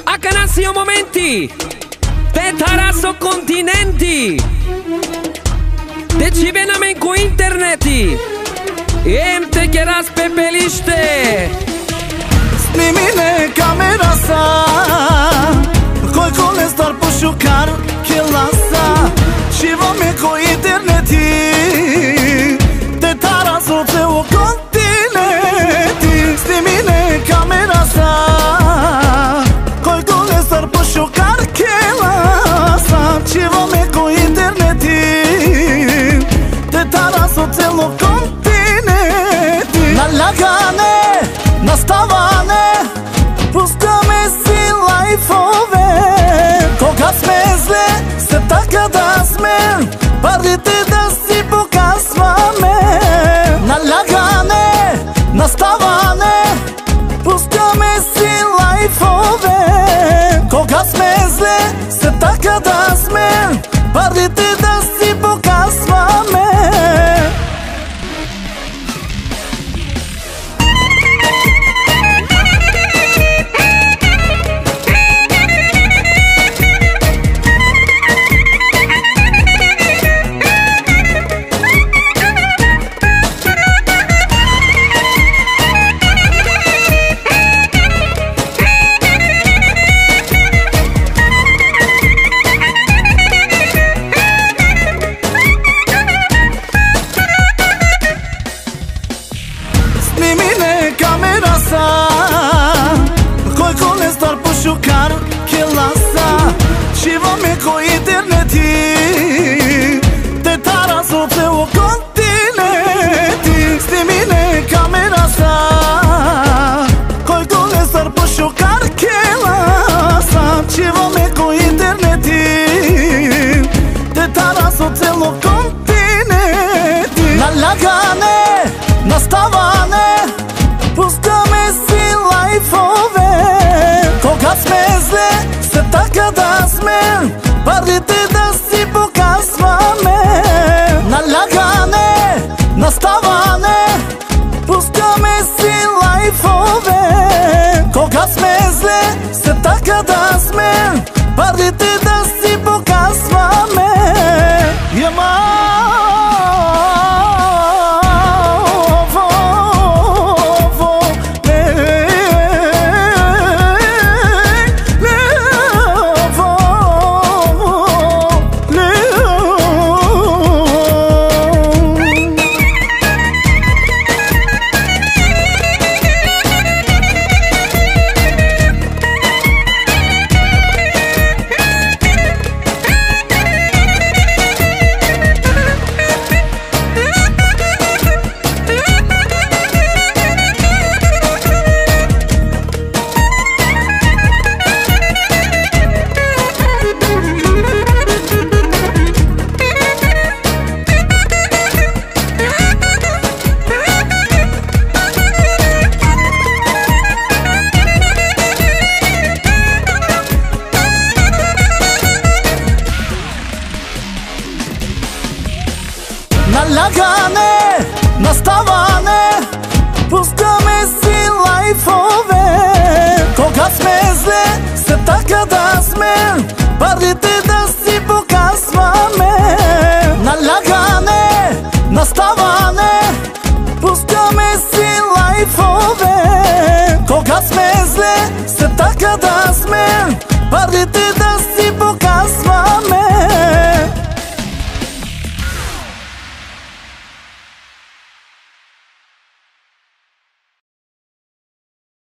Acá nació momenti de tarasso continenti de ci venamen cu interneti em te cheras pe peliște Snimine kamera sa Koj kone star po shukar Killa sa Shiva me ko interneti Te tarasso te u kontinenti Snimine kamera sa Koj kone star po shukar Killa sa Shiva me ko interneti Te tarasso te u kontinenti Na lagane Na stavane Puštame si lajfove Koga sme zle Se taka da sme Pardite da si pokazvame Na lagane Na stavane Puštame si lajfove Koga sme zle Se taka da sme Pardite da si pokazvame Snimine kamera sa Koj kone star po shukar Killa sa Shiva me ko interneti Te tarasso te u kontinenti Snimine kamera sa Koj kone star po shukar Killa sa Shiva me ko interneti Te tarasso te u kontinenti Na lagane Na stavane Puštame si lajfove Koga sme zle Se taka da sme Pardite da si pokazvame Na lagane Na stavane Puštame si lajfove Koga sme zle Se taka da sme Pardite da si pokazvame Na lagane, na stavane Puštame si lajfove Koga sme zle Se taka da sme Pardite da si pokazvame Na lagane, na stavane Puštame si lajfove Koga sme zle Se taka da sme Pardite da si pokazvame